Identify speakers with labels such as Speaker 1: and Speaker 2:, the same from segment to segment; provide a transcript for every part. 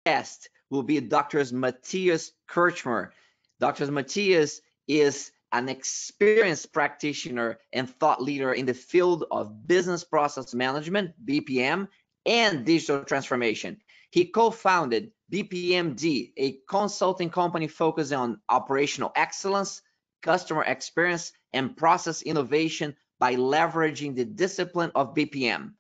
Speaker 1: guest will be Dr. Mathias Kirchmer. Dr. Mathias is an experienced practitioner and thought leader in the field of business process management, BPM, and digital transformation. He co-founded BPMD, a consulting company focused on operational excellence, customer experience, and process innovation by leveraging the discipline of BPM.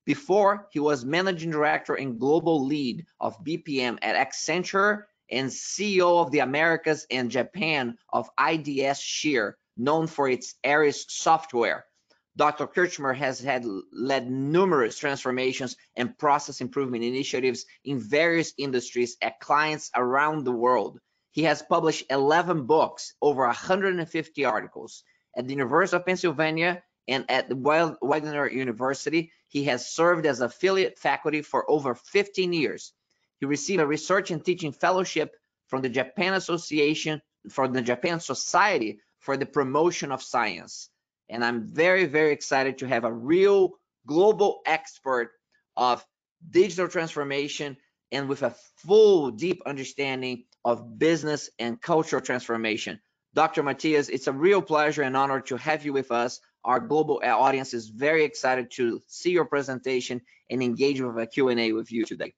Speaker 1: Before, he was managing director and global lead of BPM at Accenture and CEO of the Americas and Japan of IDS Shear, known for its Aries software. Dr. Kirchmer has led numerous transformations and process improvement initiatives in various industries at clients around the world. He has published 11 books, over 150 articles. At the University of Pennsylvania and at the Widener University, he has served as affiliate faculty for over 15 years. He received a research and teaching fellowship from the Japan Society for the Promotion of Science. And I'm very, very excited to have a real global expert of digital transformation and with a full, deep understanding of business and cultural transformation. Dr. Mathias, it's a real pleasure and honor to have you with us. Our global audience is very excited to see your presentation and engage with a Q&A with you today.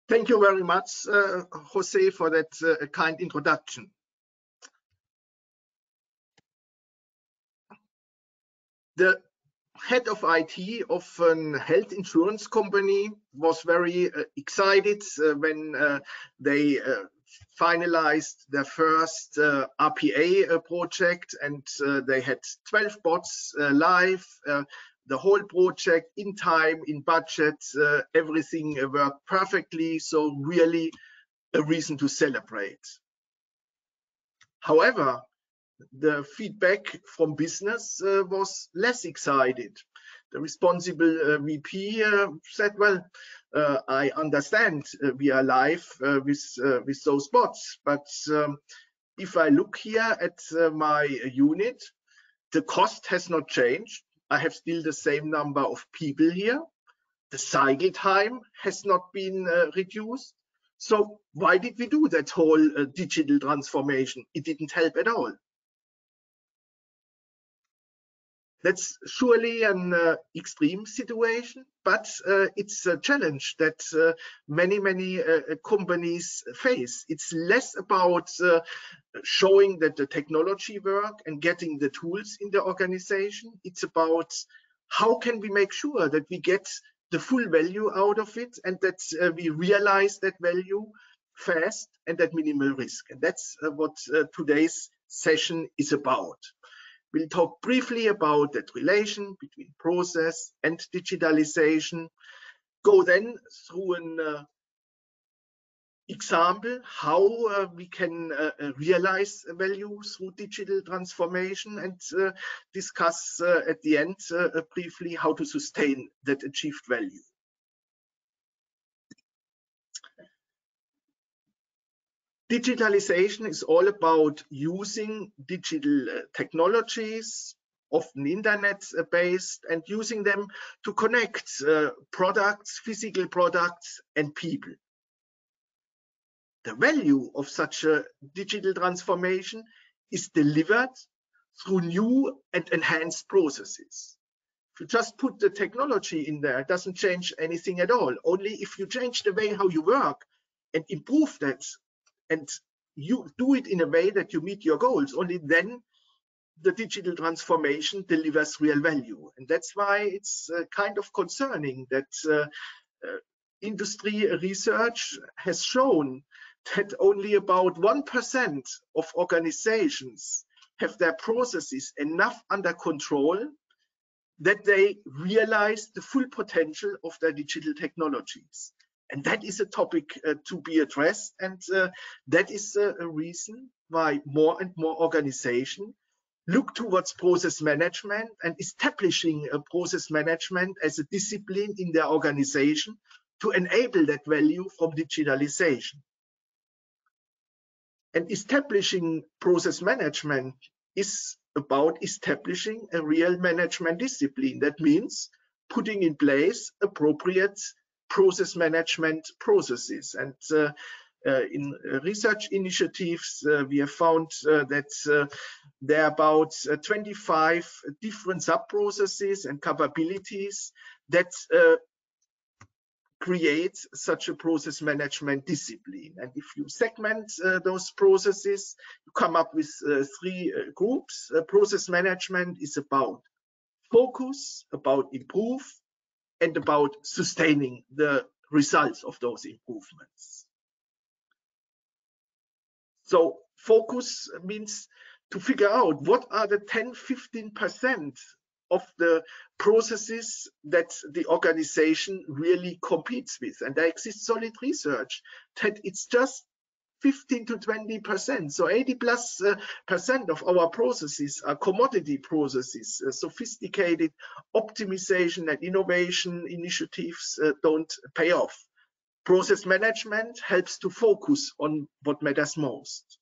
Speaker 2: Thank you very much, Jose, for that kind introduction. The head of IT of a health insurance company was very excited when they finalized their first RPA project, and they had 12 bots live, the whole project in time, in budget, everything worked perfectly, so really a reason to celebrate. However, the feedback from business was less excited. The responsible VP said, well, I understand we are live with those bots, but if I look here at my unit, the cost has not changed. I have still the same number of people here. The cycle time has not been reduced. So why did we do that whole digital transformation? It didn't help at all. That's surely an extreme situation, but it's a challenge that many companies face. It's less about showing that the technology works and getting the tools in the organization. It's about how can we make sure that we get the full value out of it and that we realize that value fast and at minimal risk. And that's what today's session is about. We'll talk briefly about that relation between process and digitalization, go then through an example how we can realize value through digital transformation, and discuss at the end briefly how to sustain that achieved value. Digitalization is all about using digital technologies, often internet-based, and using them to connect products, physical products, and people. The value of such a digital transformation is delivered through new and enhanced processes. If you just put the technology in there, it doesn't change anything at all. Only if you change the way how you work and improve that, and you do it in a way that you meet your goals, only then the digital transformation delivers real value. And that's why it's kind of concerning that industry research has shown that only about 1% of organizations have their processes enough under control that they realize the full potential of their digital technologies. And that is a topic to be addressed, and that is a reason why more and more organizations look towards process management and establishing a process management as a discipline in their organization to enable that value from digitalization. And establishing process management is about establishing a real management discipline. That means putting in place appropriate process management processes. And in research initiatives, we have found that there are about 25 different sub-processes and capabilities that create such a process management discipline. And if you segment those processes, you come up with three groups. Process management is about focus, about improve, and about sustaining the results of those improvements. So focus means to figure out what are the 10–15% of the processes that the organization really competes with. And there exists solid research that it's just 15–20%. So 80+% of our processes are commodity processes. Sophisticated optimization and innovation initiatives don't pay off. Process management helps to focus on what matters most.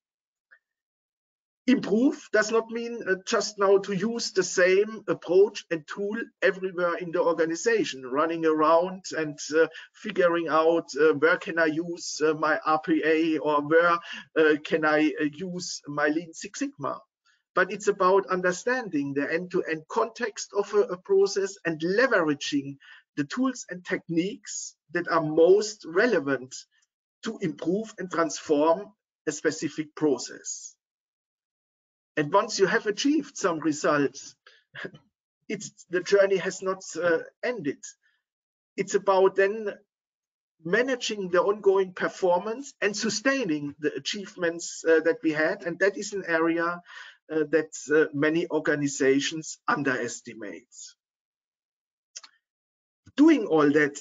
Speaker 2: Improve does not mean just now to use the same approach and tool everywhere in the organization, running around and figuring out where can I use my RPA or where can I use my Lean Six Sigma. But it's about understanding the end-to-end context of a process and leveraging the tools and techniques that are most relevant to improve and transform a specific process. And once you have achieved some results, the journey has not ended. It's about then managing the ongoing performance and sustaining the achievements that we had. And that is an area that many organizations underestimate. Doing all that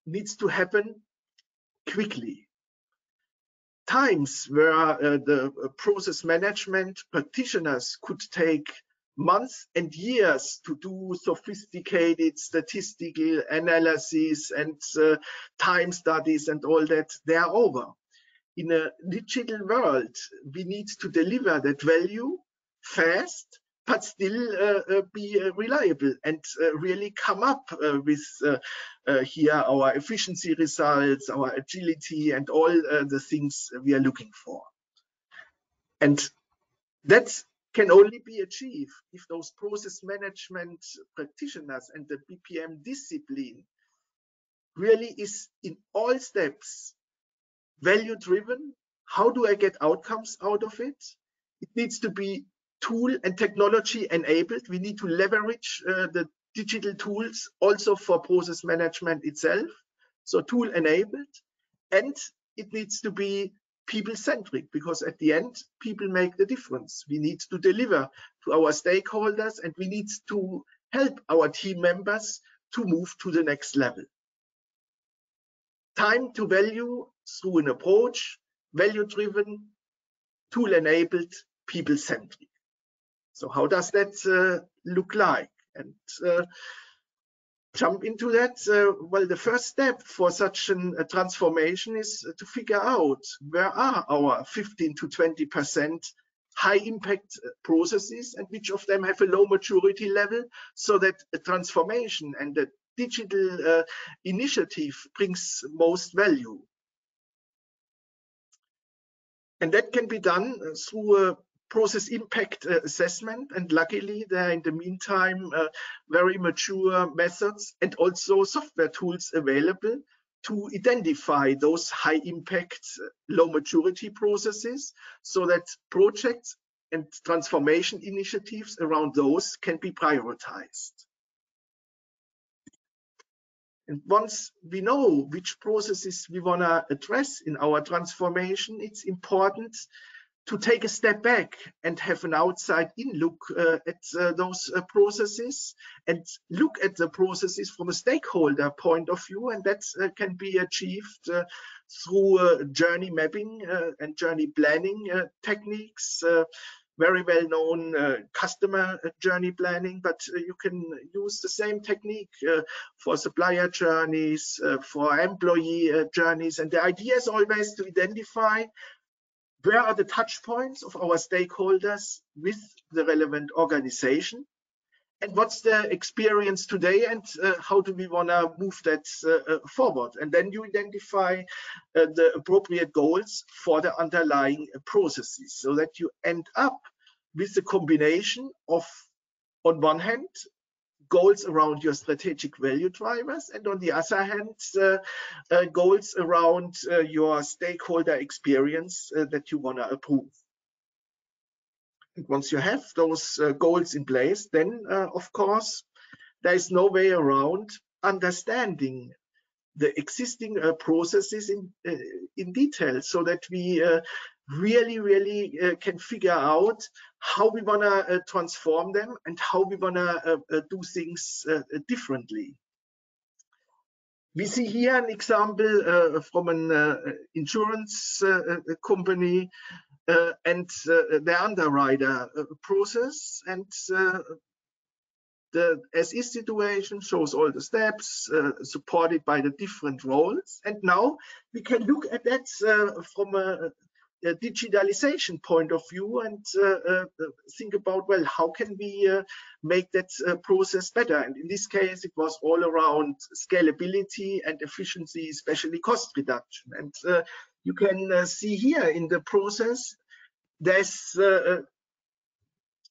Speaker 2: needs to happen quickly. Times where the process management practitioners could take months and years to do sophisticated statistical analysis and time studies and all that, they are over. In a digital world, we need to deliver that value fast, but still be reliable and really come up with here our efficiency results, our agility, and all the things we are looking for. And that can only be achieved if those process management practitioners and the BPM discipline really is in all steps value driven. How do I get outcomes out of it? It needs to be tool and technology enabled. We need to leverage the digital tools also for process management itself. So tool enabled, and it needs to be people centric, because at the end, people make the difference. We need to deliver to our stakeholders, and we need to help our team members to move to the next level. Time to value through an approach, value driven, tool enabled, people centric. So how does that look like? And jump into that. Well, the first step for such a transformation is to figure out where are our 15–20% high impact processes and which of them have a low maturity level, so that a transformation and the digital initiative brings most value. And that can be done through a process impact assessment, and luckily there are in the meantime very mature methods and also software tools available to identify those high impact, low maturity processes, so that projects and transformation initiatives around those can be prioritized. And once we know which processes we want to address in our transformation, it's important to take a step back and have an outside-in look at those processes, and look at the processes from a stakeholder point of view. And that can be achieved through journey mapping and journey planning techniques, very well-known customer journey planning, but you can use the same technique for supplier journeys, for employee journeys. And the idea is always to identify where are the touch points of our stakeholders with the relevant organization, and what's the experience today, and how do we want to move that forward. And then you identify the appropriate goals for the underlying processes, so that you end up with a combination of, on one hand, goals around your strategic value drivers, and on the other hand, goals around your stakeholder experience that you want to improve. And once you have those goals in place, then of course there is no way around understanding the existing processes in detail, so that we really can figure out how we want to transform them and how we want to do things differently. We see here an example from an insurance company and the underwriter process, and the as-is situation shows all the steps supported by the different roles. And now we can look at that from a digitalization point of view and think about, well, how can we make that process better? And in this case, it was all around scalability and efficiency, especially cost reduction. And you can see here in the process, there's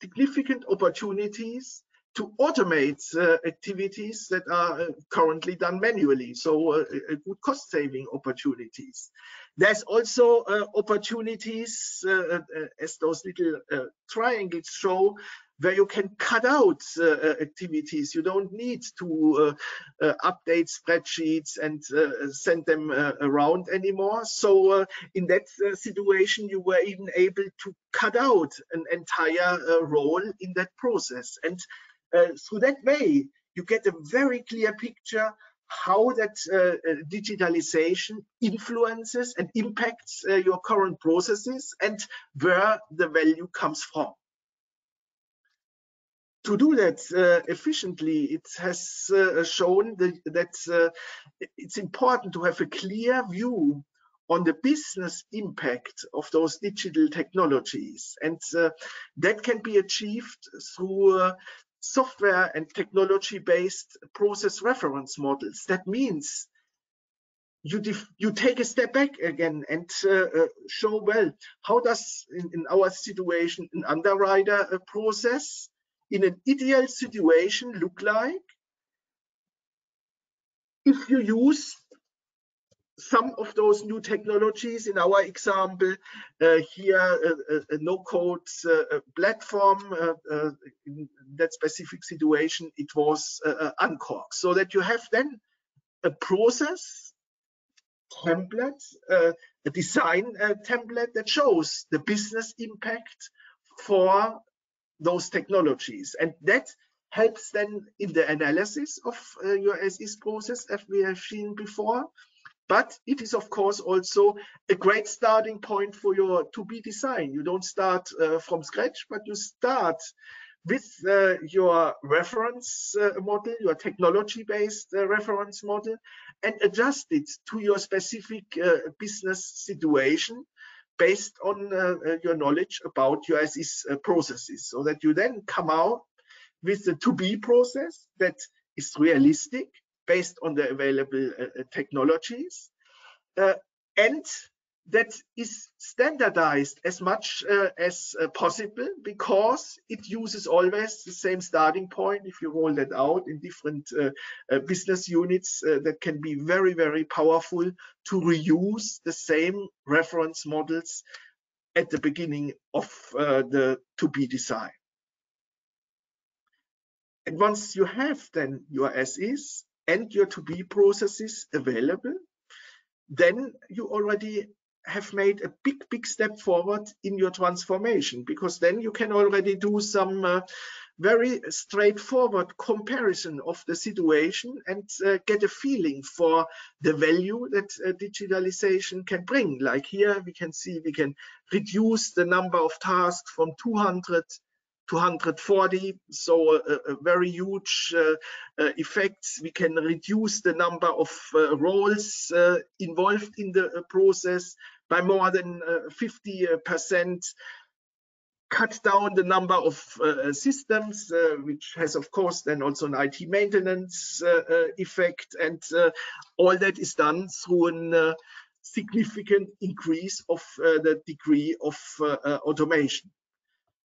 Speaker 2: significant opportunities to automate activities that are currently done manually, so good cost saving opportunities. There's also opportunities, as those little triangles show, where you can cut out activities. You don't need to update spreadsheets and send them around anymore. So in that situation, you were even able to cut out an entire role in that process. And through that way, you get a very clear picture how that digitalization influences and impacts your current processes and where the value comes from. To do that efficiently, it has shown that it's important to have a clear view on the business impact of those digital technologies. And that can be achieved through software and technology-based process reference models. That means you take a step back again and show, well, how does, in our situation, an underwriter process in an ideal situation look like if you use some of those new technologies. In our example, here a no-code platform. In that specific situation, it was Uncork. So that you have then a process template, a design template that shows the business impact for those technologies. And that helps then in the analysis of your as-is process, as we have seen before. But it is, of course, also a great starting point for your to-be design. You don't start from scratch, but you start with your reference model, your technology-based reference model, and adjust it to your specific business situation based on your knowledge about your as-is processes, so that you then come out with the to-be process that is realistic, based on the available technologies, and that is standardized as much as possible, because it uses always the same starting point. If you roll that out in different business units, that can be very, very powerful to reuse the same reference models at the beginning of the to-be design. And once you have then your as-is and your to-be processes available, then you already have made a big step forward in your transformation, because then you can already do some very straightforward comparison of the situation and get a feeling for the value that digitalization can bring. Like here we can see we can reduce the number of tasks from 200 to 140, so a very huge effects. We can reduce the number of roles involved in the process by more than 50%. cut down the number of systems, which has of course then also an IT maintenance effect, and all that is done through a significant increase of the degree of automation.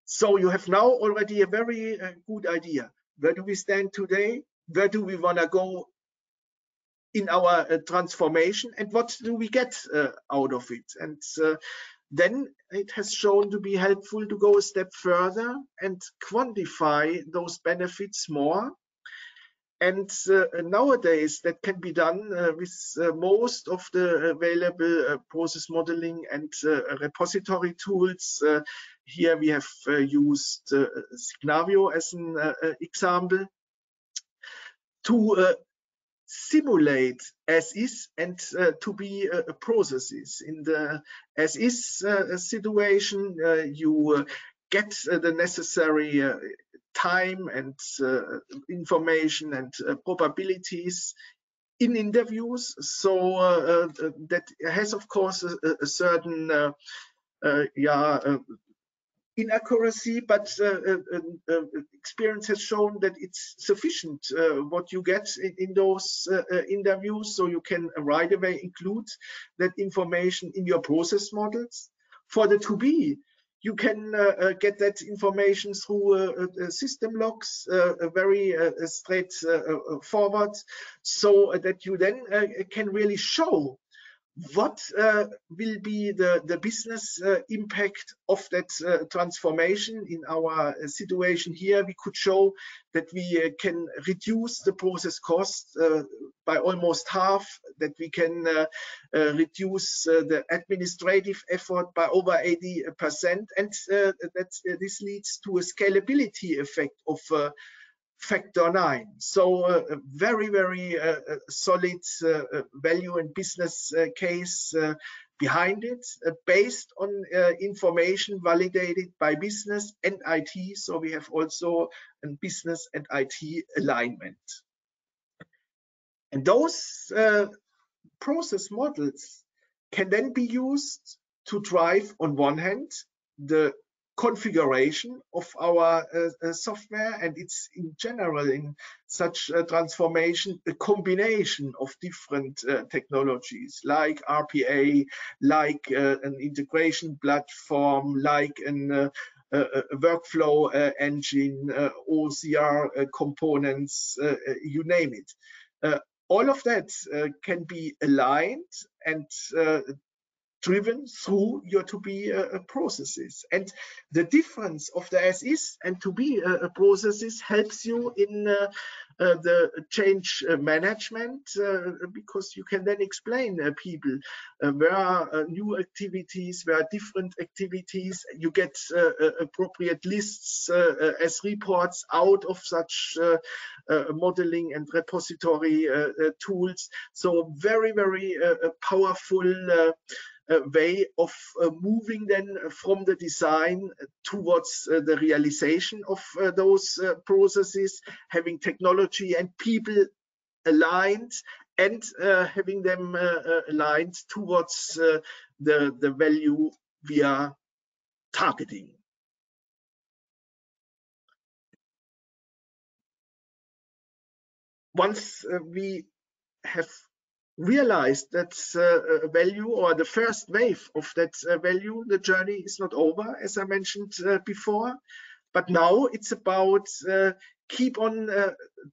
Speaker 2: So you have now already a very good idea. Where do we stand today? Where do we want to go in our transformation, and what do we get out of it? And then it has shown to be helpful to go a step further and quantify those benefits more. And nowadays that can be done with most of the available process modeling and repository tools. Here we have used Signavio as an example to simulate as is and to be processes. In the as is situation, you get the necessary time and information and probabilities in interviews. So that has, of course, a certain inaccuracy, but experience has shown that it's sufficient what you get in those interviews, so you can right away include that information in your process models. For the to-be, you can get that information through system logs, very straightforward, so that you then can really show what will be the business impact of that transformation. In our situation here, we could show that we can reduce the process cost by almost half, that we can reduce the administrative effort by over 80%, and that this leads to a scalability effect of factor 9. So a very, very solid value and business case behind it, based on information validated by business and IT. So we have also a business and IT alignment. And those process models can then be used to drive, on one hand, the configuration of our software, and it's in general in such a transformation a combination of different technologies like RPA, like an integration platform, like a workflow engine, OCR components, you name it. All of that can be aligned and driven through your to-be processes. And the difference of the as-is and to-be processes helps you in the change management, because you can then explain people where are new activities, where are different activities. You get appropriate lists as reports out of such modeling and repository tools. So very, very powerful way of moving then from the design towards the realization of those processes, having technology and people aligned, and having them aligned towards the value we are targeting. Once we have realized that value, or the first wave of that value, the journey is not over, as I mentioned before, but now it's about keep on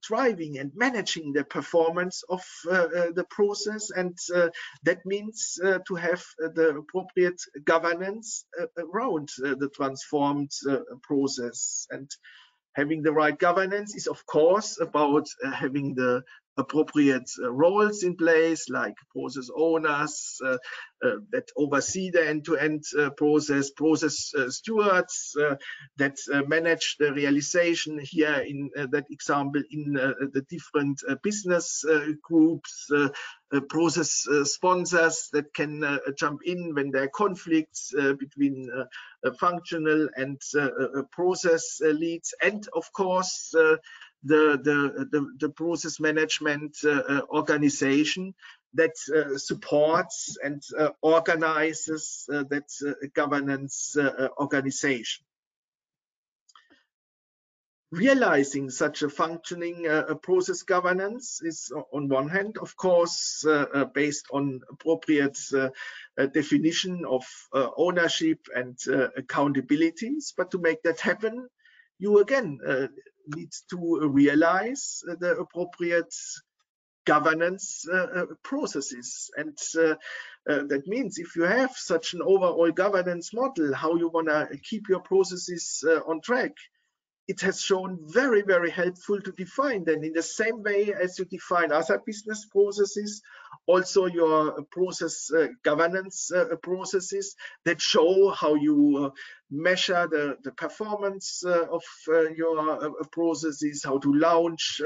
Speaker 2: driving and managing the performance of the process, and that means to have the appropriate governance around the transformed process. And having the right governance is, of course, about having the appropriate roles in place, like process owners that oversee the end-to-end process stewards that manage the realization here in that example in the different business groups, process sponsors that can jump in when there are conflicts between functional and process leads, and of course the process management organization that supports and organizes that governance organization. Realizing such a functioning process governance is on one hand, of course, based on appropriate definition of ownership and accountabilities. But to make that happen, you again need to realize the appropriate governance processes. And that means if you have such an overall governance model, how you want to keep your processes on track, it has shown very, very helpful to define then in the same way as you define other business processes, also your process governance processes that show how you measure the performance of your processes, how to launch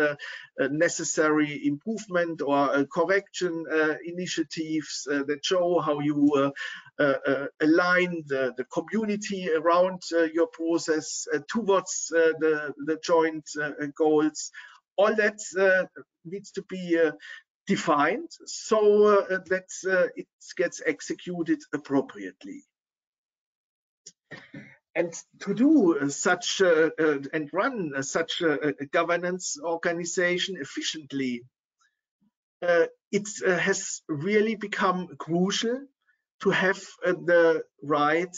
Speaker 2: necessary improvement or correction initiatives that show how you align the community around your process towards the joint goals. All that needs to be defined so that it gets executed appropriately. And to do such and run such a governance organization efficiently, it has really become crucial to have the right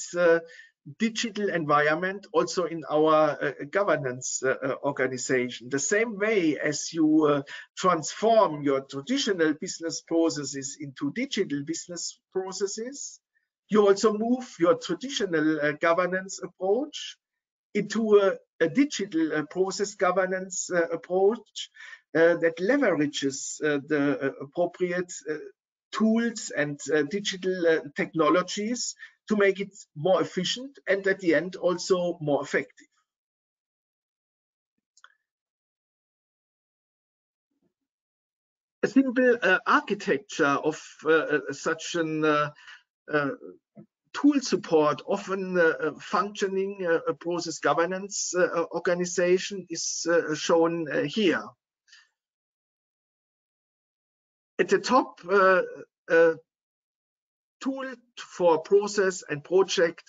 Speaker 2: digital environment also in our governance organization. The same way as you transform your traditional business processes into digital business processes, you also move your traditional governance approach into a digital process governance approach that leverages the appropriate tools and digital technologies to make it more efficient and at the end also more effective. A simple architecture of such an tool support, often functioning process governance organization is shown here. At the top, tool for process and project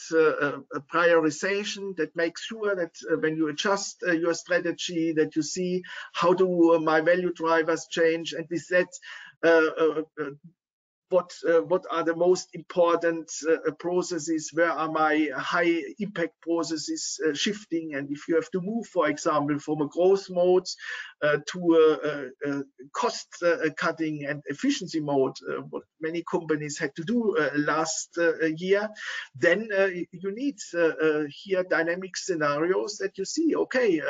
Speaker 2: prioritization that makes sure that when you adjust your strategy, that you see how do my value drivers change, and with that what are the most important processes, where are my high impact processes shifting, and if you have to move, for example, from a growth mode to a cost cutting and efficiency mode, what many companies had to do last year, then you need here dynamic scenarios that you see, okay,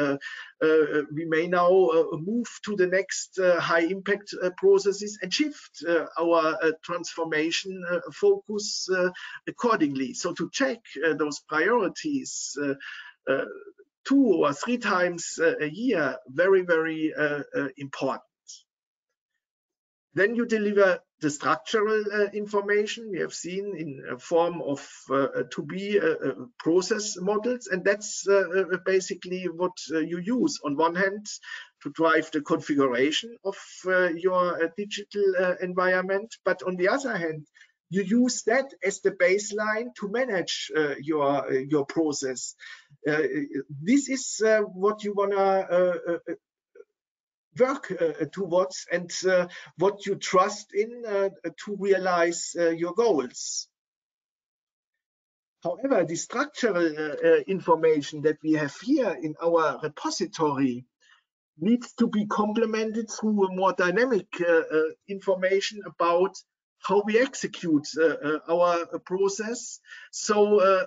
Speaker 2: we may now move to the next high impact processes and shift our transformation focus accordingly. So to check those priorities 2 or 3 times a year, very, very important. Then you deliver the structural information we have seen in a form of to-be process models, and that's basically what you use on one hand to drive the configuration of your digital environment, but on the other hand, you use that as the baseline to manage your process. This is what you wanna work towards and what you trust in to realize your goals. However, the structural information that we have here in our repository needs to be complemented through a more dynamic information about how we execute our process. So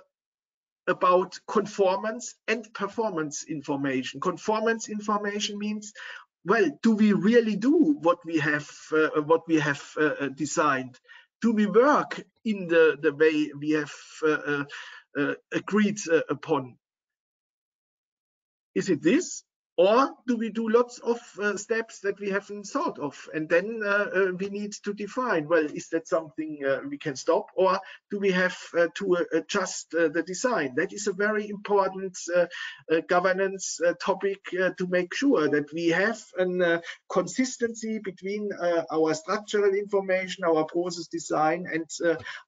Speaker 2: about conformance and performance information. Conformance information means, well, do we really do what we have designed? Do we work in the way we have agreed upon? Is it this? Or do we do lots of steps that we haven't thought of? And then we need to define, well, is that something we can stop? Or do we have to adjust the design? That is a very important governance topic to make sure that we have a consistency between our structural information, our process design, and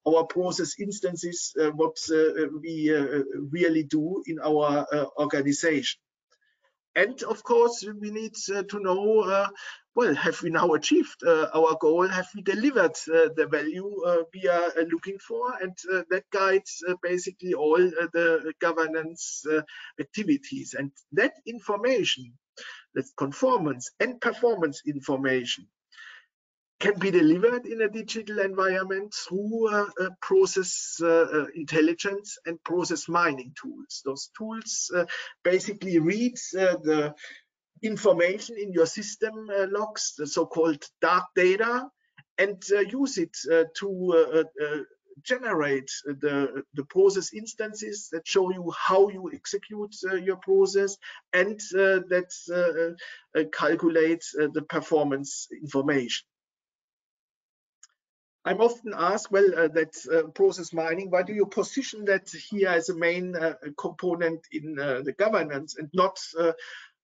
Speaker 2: our process instances, what we really do in our organization. And of course, we need to know, well, have we now achieved our goal? Have we delivered the value we are looking for? And that guides basically all the governance activities. And that information, that's conformance and performance information, can be delivered in a digital environment through process intelligence and process mining tools. Those tools basically read the information in your system logs, the so-called dark data, and use it to generate the process instances that show you how you execute your process, and that calculate the performance information. I'm often asked, well, that's process mining. Why do you position that here as a main component in the governance and not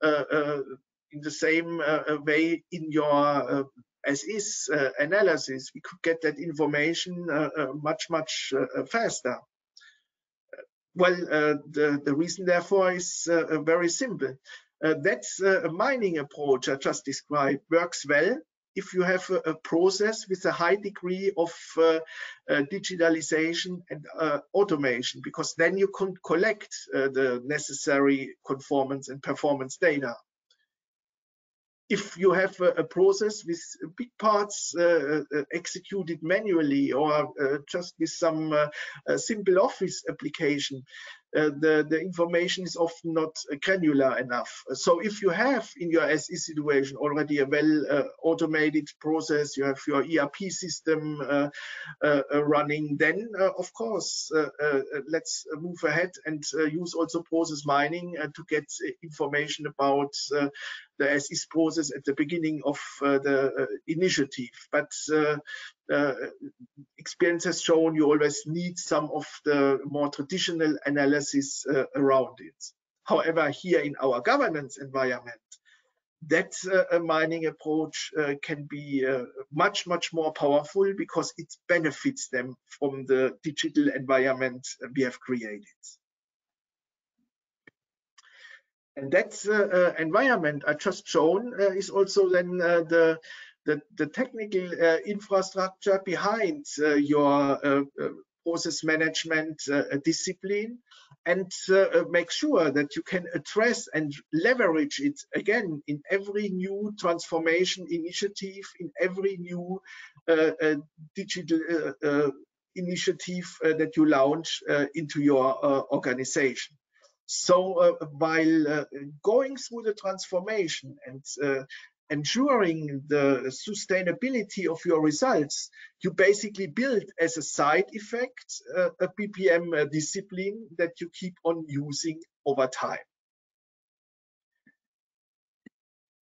Speaker 2: in the same way in your as-is analysis? We could get that information much faster. Well, the reason therefore is very simple. That's a mining approach I just described works well if you have a process with a high degree of digitalization and automation, because then you can collect the necessary conformance and performance data. If you have a process with big parts executed manually, or just with some simple office application, the information is often not granular enough. So if you have in your SE situation already a well automated process, you have your ERP system running, then of course let's move ahead and use also process mining to get information about the as-is process at the beginning of the initiative. But experience has shown you always need some of the more traditional analysis around it. However, here in our governance environment, that mining approach can be much more powerful, because it benefits them from the digital environment we have created. And that environment I just shown is also then the technical infrastructure behind your process management discipline, and make sure that you can address and leverage it again in every new transformation initiative, in every new digital initiative that you launch into your organization. So while going through the transformation and ensuring the sustainability of your results, you basically build as a side effect a BPM discipline that you keep on using over time.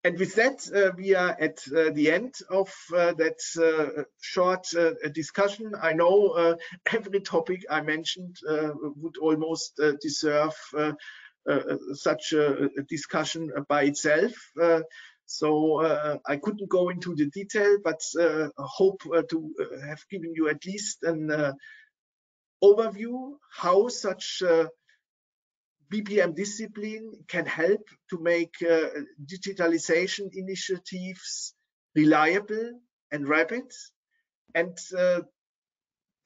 Speaker 2: And with that, we are at the end of that short discussion. I know every topic I mentioned would almost deserve such a discussion by itself. So I couldn't go into the detail, but hope to have given you at least an overview how such BPM discipline can help to make digitalization initiatives reliable and rapid. And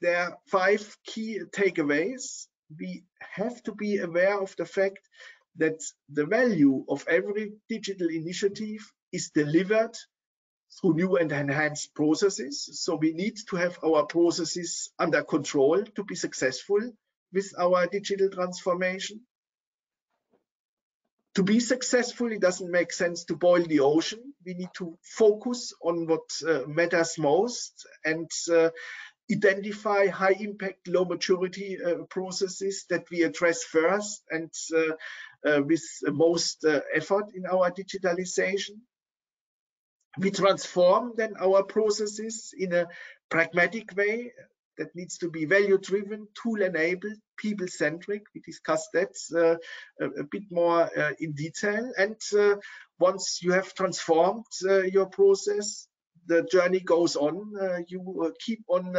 Speaker 2: there are 5 key takeaways. We have to be aware of the fact that the value of every digital initiative is delivered through new and enhanced processes. So we need to have our processes under control to be successful with our digital transformation. To be successful, it doesn't make sense to boil the ocean. We need to focus on what matters most, and identify high impact, low maturity processes that we address first and with most effort in our digitalization. We transform then our processes in a pragmatic way that needs to be value driven, tool enabled, people centric. We discussed that a bit more in detail. And once you have transformed your process, the journey goes on. You keep on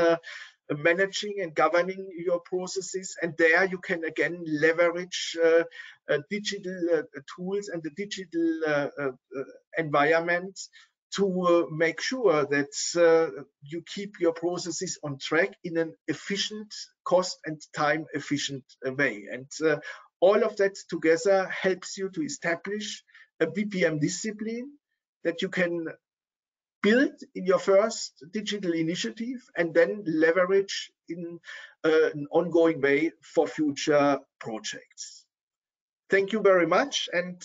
Speaker 2: managing and governing your processes. And there you can again leverage digital tools and the digital environment to make sure that you keep your processes on track in an efficient, cost and time efficient way. And all of that together helps you to establish a BPM discipline that you can build in your first digital initiative and then leverage in an ongoing way for future projects. Thank you very much. And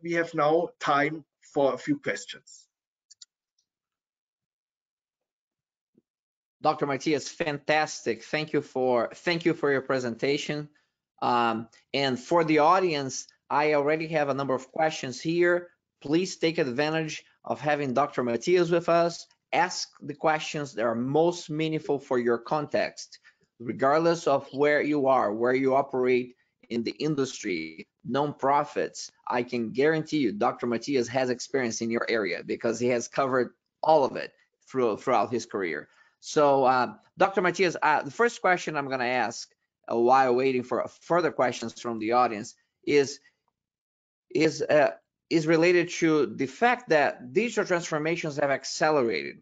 Speaker 2: we have now time for a few questions.
Speaker 1: Dr. Mathias, fantastic. Thank you for your presentation. And for the audience, I already have a number of questions here. Please take advantage of having Dr. Mathias with us. Ask the questions that are most meaningful for your context, regardless of where you are, where you operate in the industry, non-profits. I can guarantee you Dr. Mathias has experience in your area because he has covered all of it throughout his career. So, Dr. Mathias, the first question I'm going to ask while waiting for further questions from the audience is related to the fact that digital transformations have accelerated,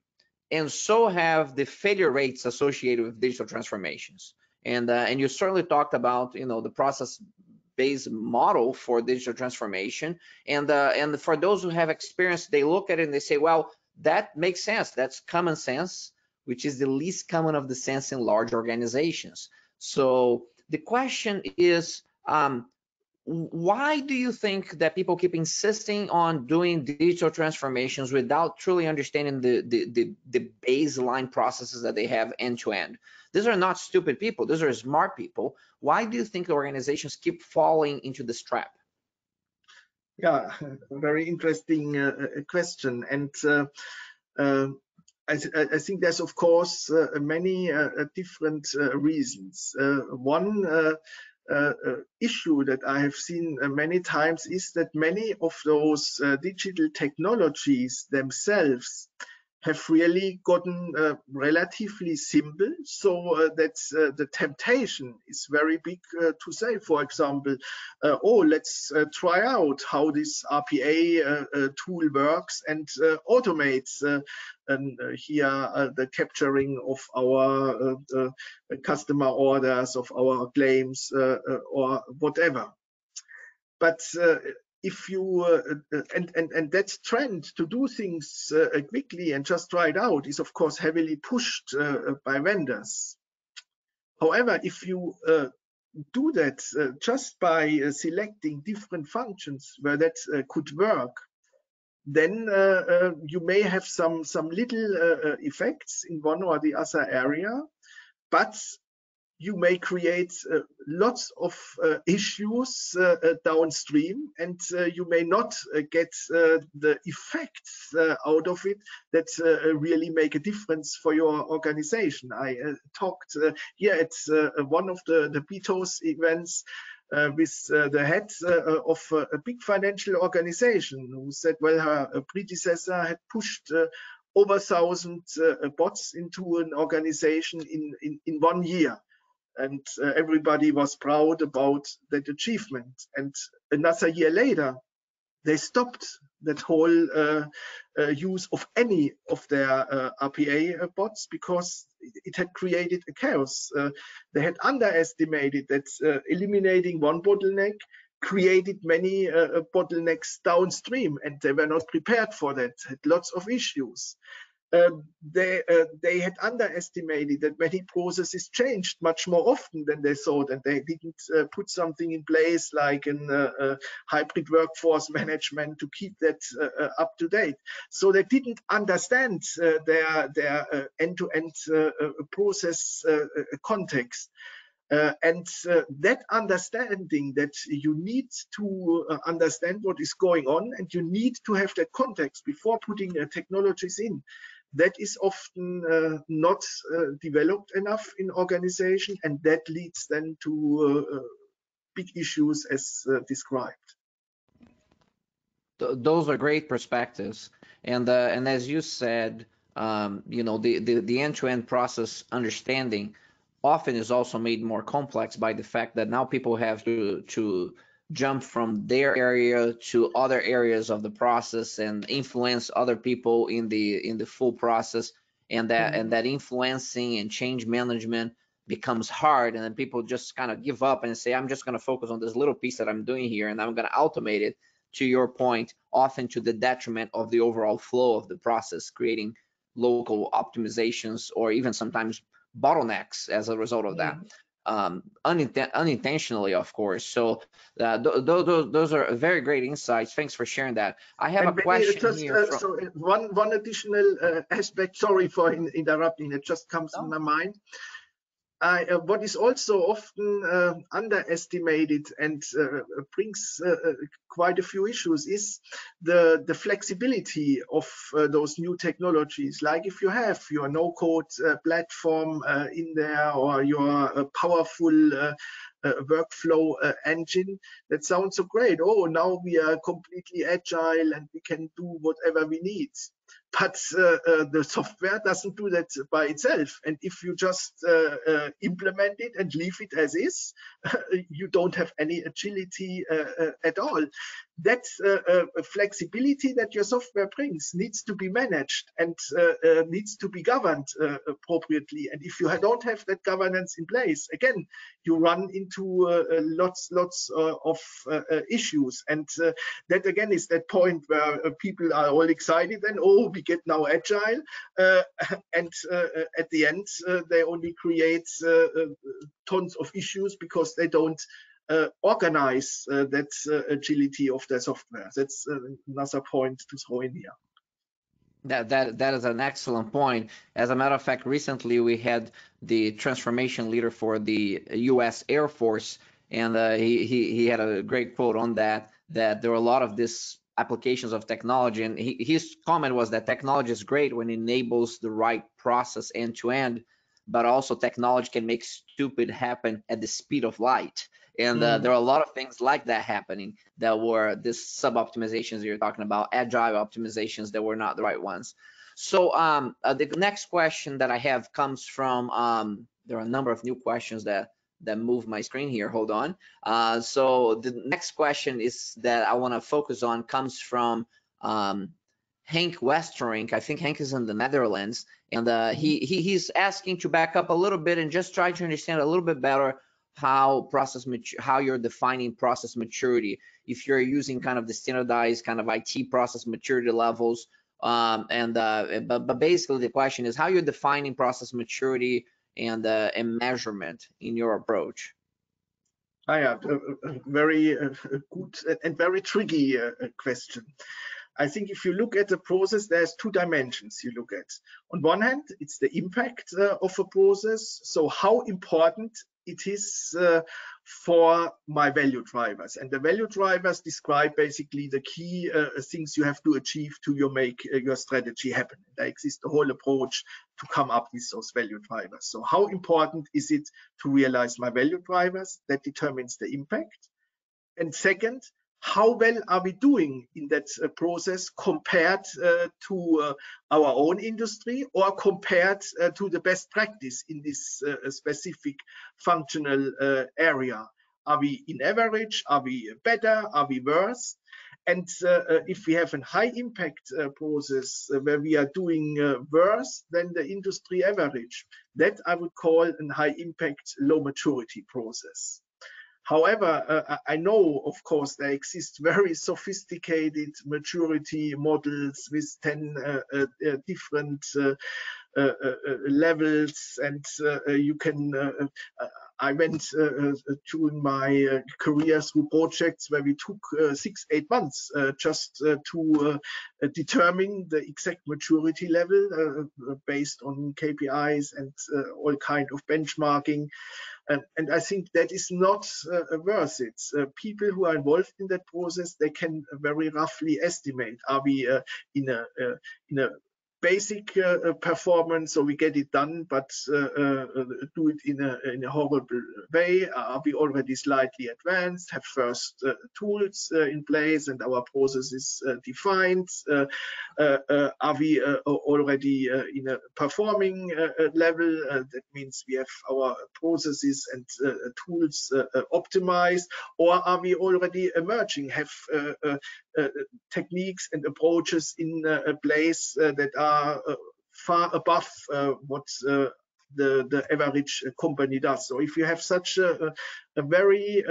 Speaker 1: and so have the failure rates associated with digital transformations. And you certainly talked about, you know, the process-based model for digital transformation. And for those who have experience, they look at it and they say, well, that makes sense. That's common sense, which is the least common of the sense in large organizations. So the question is, why do you think that people keep insisting on doing digital transformations without truly understanding the baseline processes that they have end to end? These are not stupid people. These are smart people. Why do you think organizations keep falling into this trap?
Speaker 2: Yeah, very interesting question. And I think there's, of course, many different reasons. One issue that I have seen many times is that many of those digital technologies themselves have really gotten relatively simple, so that the temptation is very big to say, for example, oh, let's try out how this RPA tool works and automates here the capturing of our customer orders, of our claims, or whatever. But if you and that trend to do things quickly and just try it out is of course heavily pushed by vendors. However, if you do that just by selecting different functions where that could work, then you may have some little effects in one or the other area, but you may create lots of issues downstream, and you may not get the effects out of it that really make a difference for your organization. I talked here at one of the BTOES events with the head of a big financial organization who said, well, her predecessor had pushed over 1,000 bots into an organization in 1 year. And everybody was proud about that achievement. And another year later, they stopped that whole use of any of their RPA bots because it had created a chaos. They had underestimated that eliminating one bottleneck created many bottlenecks downstream, and they were not prepared for that, had lots of issues. They had underestimated that many processes changed much more often than they thought, and they didn't put something in place like a hybrid workforce management to keep that up to date. So they didn't understand their end-to-end process context. And that understanding that you need to understand what is going on, and you need to have that context before putting technologies in, that is often not developed enough in organization, and that leads then to big issues as described.
Speaker 1: Those are great perspectives, and as you said, you know, the end-to-end process understanding often is also made more complex by the fact that now people have to jump from their area to other areas of the process and influence other people in the full process, and that influencing and change management becomes hard, and then people just kind of give up and say, I'm just going to focus on this little piece that I'm doing here and I'm going to automate it, to your point, often to the detriment of the overall flow of the process, creating local optimizations or even sometimes bottlenecks as a result of that, unintentionally, of course. So those are very great insights. Thanks for sharing that. I have a question
Speaker 2: just,
Speaker 1: here from
Speaker 2: so one additional aspect, sorry for interrupting, it just comes in my mind. What is also often underestimated and brings quite a few issues is the flexibility of those new technologies. Like if you have your no-code platform in there, or your powerful workflow engine, that sounds so great. Oh, now we are completely agile and we can do whatever we need. But the software doesn't do that by itself. And if you just implement it and leave it as is, you don't have any agility at all. That flexibility that your software brings needs to be managed and needs to be governed appropriately. And if you don't have that governance in place, again, you run into lots of issues. And that again is that point where people are all excited and, oh, we get now agile, and at the end they only create tons of issues because they don't organize that agility of their software. That's another point to throw in here.
Speaker 1: That is an excellent point. As a matter of fact, recently we had the transformation leader for the U.S. Air Force, and he had a great quote on that there were a lot of these applications of technology, and his comment was that technology is great when it enables the right process end to end, but also technology can make stupid happen at the speed of light. And there are a lot of things like that happening that were this sub-optimizations you're talking about, agile optimizations that were not the right ones. So the next question that I have comes from, there are a number of new questions that move my screen here. Hold on. So the next question is that I want to focus on comes from Henk Westerink. I think Henk is in the Netherlands, and he's asking to back up a little bit and just try to understand a little bit better how you're defining process maturity. If you're using kind of the standardized kind of IT process maturity levels, but basically the question is how you're defining process maturity and measurement in your approach.
Speaker 2: Yeah, a very good and very tricky question. I think if you look at the process, there's two dimensions you look at. On one hand, it's the impact of a process. So how important it is for my value drivers. And the value drivers describe basically the key things you have to achieve to make your strategy happen. There exists a whole approach to come up with those value drivers. So how important is it to realize my value drivers? That determines the impact. And second, how well are we doing in that process compared to our own industry, or compared to the best practice in this specific functional area? Are we in average? Are we better? Are we worse? And if we have a high impact process where we are doing worse than the industry average, that I would call a high impact, low maturity process. However, I know, of course, there exist very sophisticated maturity models with 10 different levels, and you can. I went during my career through projects where we took 6-8 months just to determine the exact maturity level based on KPIs and all kind of benchmarking. And I think that is not worth it. People who are involved in that process, they can very roughly estimate: are we in a basic performance, so we get it done, but do it in a horrible way? Are we already slightly advanced, have first tools in place and our processes defined? Are we already in a performing level? That means we have our processes and tools optimized, or are we already emerging, have techniques and approaches in a place that are far above what the average company does? So if you have such a very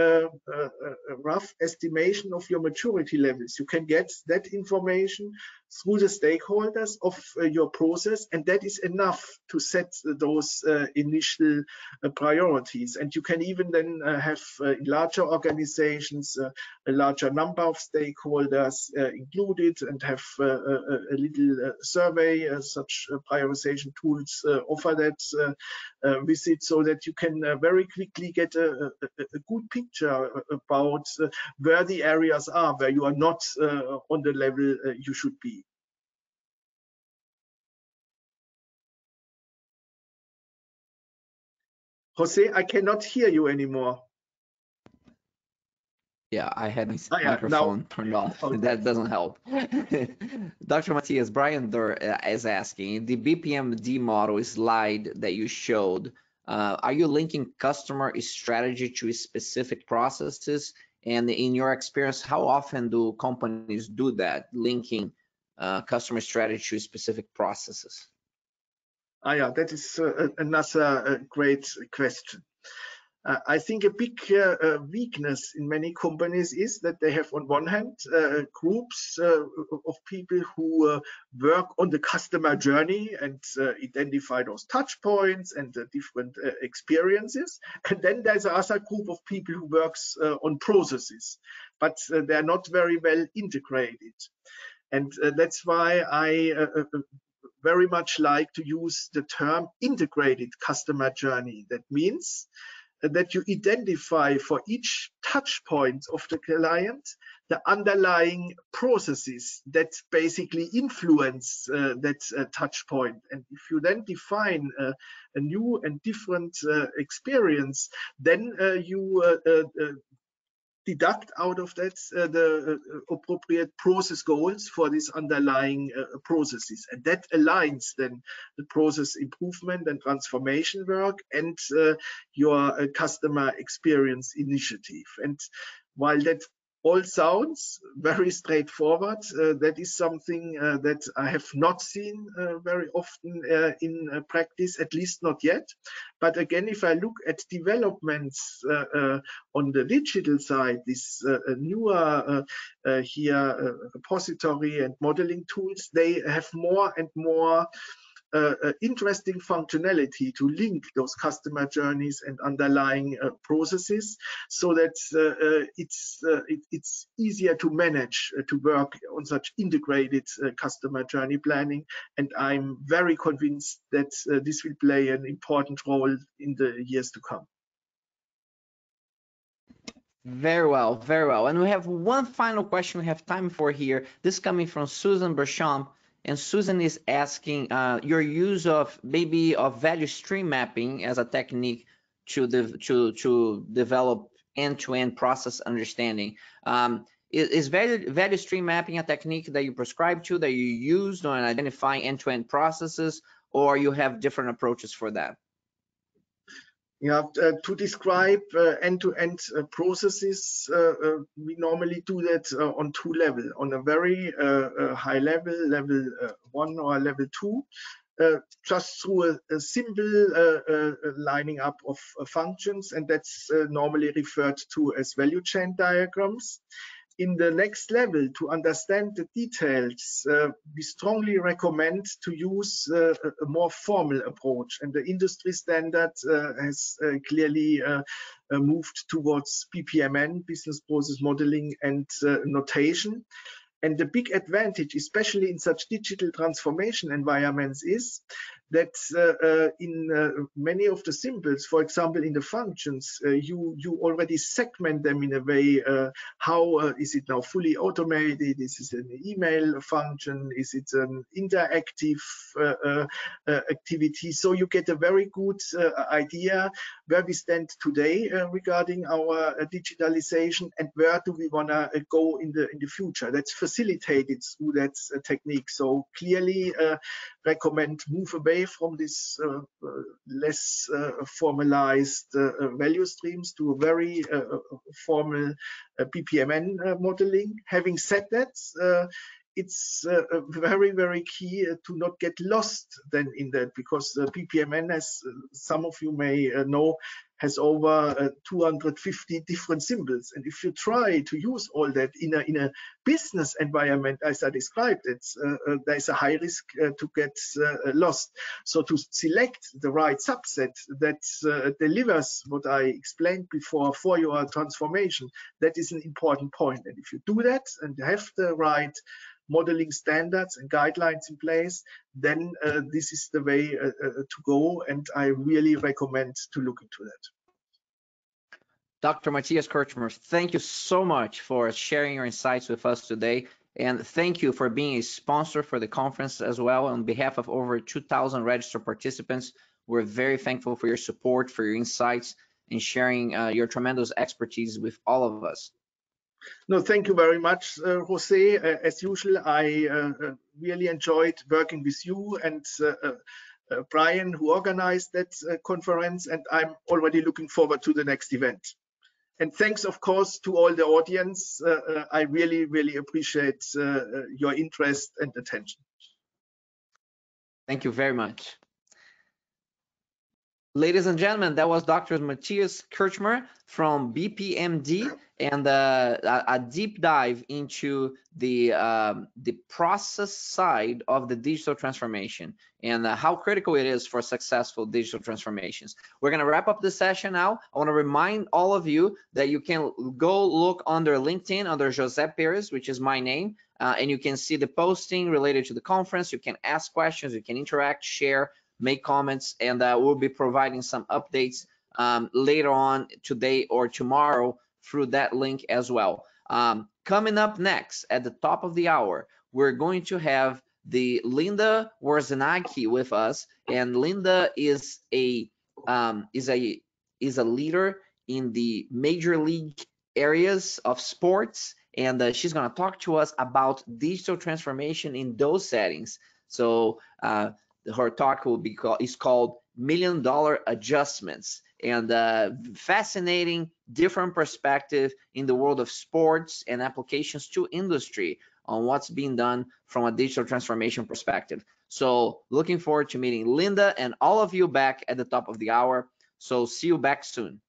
Speaker 2: rough estimation of your maturity levels, you can get that information through the stakeholders of your process, and that is enough to set those initial priorities. And you can even then have in larger organizations a larger number of stakeholders included, and have a little survey. Such prioritization tools offer that visit, so that you can very quickly get a good picture about where the areas are where you are not on the level you should be. Jose, I cannot hear you anymore.
Speaker 1: Yeah, I had my
Speaker 2: yeah,
Speaker 1: microphone turned off.
Speaker 2: Okay.
Speaker 1: That doesn't help. Dr. Mathias, Brian Durr is asking, the BPMD model slide that you showed, are you linking customer strategy to specific processes? And in your experience, how often do companies do that, linking customer strategy to specific processes?
Speaker 2: Yeah, that is another great question. I think a big weakness in many companies is that they have, on one hand, groups of people who work on the customer journey and identify those touch points and different experiences. And then there's another group of people who works on processes, but they're not very well integrated. And that's why I very much like to use the term integrated customer journey. That means that you identify for each touch point of the client the underlying processes that basically influence that touch point. And if you then define a new and different experience, then you deduct out of that the appropriate process goals for these underlying processes. And that aligns then the process improvement and transformation work and your customer experience initiative. And while that all sounds very straightforward, that is something that I have not seen very often in practice, at least not yet. But again, if I look at developments on the digital side, this newer here repository and modeling tools, they have more and more interesting functionality to link those customer journeys and underlying processes, so that it's easier to manage to work on such integrated customer journey planning. And I'm very convinced that this will play an important role in the years to come.
Speaker 1: Very well, very well. And we have one final question we have time for here. This coming from Susan Berchamp. And Susan is asking your use of value stream mapping as a technique to develop end-to-end process understanding. Is value stream mapping a technique that you prescribe to, that you use on identifying end-to-end processes, or you have different approaches for that?
Speaker 2: Yeah, to describe end-to-end processes, we normally do that on two levels. On a very high level, level 1 or level 2, just through a simple lining up of functions, and that's normally referred to as value chain diagrams. In the next level, to understand the details, we strongly recommend to use a more formal approach. And the industry standard has clearly moved towards BPMN, business process modeling and notation. And the big advantage, especially in such digital transformation environments, is that in many of the symbols, for example, in the functions, you already segment them in a way. How is it now fully automated? Is it an email function? Is it an interactive activity? So you get a very good idea where we stand today regarding our digitalization and where do we want to go in the future. That's facilitated through that technique. So clearly recommend move away from this less formalized value streams to a very formal BPMN modeling. Having said that, it's very, very key to not get lost then in that, because BPMN, as some of you may know, has over 250 different symbols. And if you try to use all that in a business environment, as I described it, there's a high risk to get lost. So to select the right subset that delivers what I explained before for your transformation, that is an important point. And if you do that and have the right modeling standards and guidelines in place, then this is the way to go, and I really recommend to look into that.
Speaker 1: Dr. Mathias Kirchmer, thank you so much for sharing your insights with us today, and thank you for being a sponsor for the conference as well. On behalf of over 2,000 registered participants, we're very thankful for your support, for your insights, and sharing your tremendous expertise with all of us.
Speaker 2: No, thank you very much, Jose. As usual, I really enjoyed working with you and Brian, who organized that conference, and I'm already looking forward to the next event. And thanks, of course, to all the audience. I really, really appreciate your interest and attention.
Speaker 1: Thank you very much. Ladies and gentlemen, that was Dr. Mathias Kirchmer from BPMD, and a deep dive into the process side of the digital transformation and how critical it is for successful digital transformations. We're going to wrap up the session now. I want to remind all of you that you can go look under LinkedIn under Jose Perez, which is my name, and you can see the posting related to the conference. You can ask questions, you can interact, share, make comments, and we'll be providing some updates later on today or tomorrow through that link as well. Coming up next at the top of the hour, we're going to have the Linda Warzenacki with us, and Linda is a leader in the major league areas of sports, and she's going to talk to us about digital transformation in those settings. So her talk is called $1 Million Adjustments, and fascinating different perspective in the world of sports and applications to industry on what's being done from a digital transformation perspective. So looking forward to meeting Linda and all of you back at the top of the hour. So see you back soon.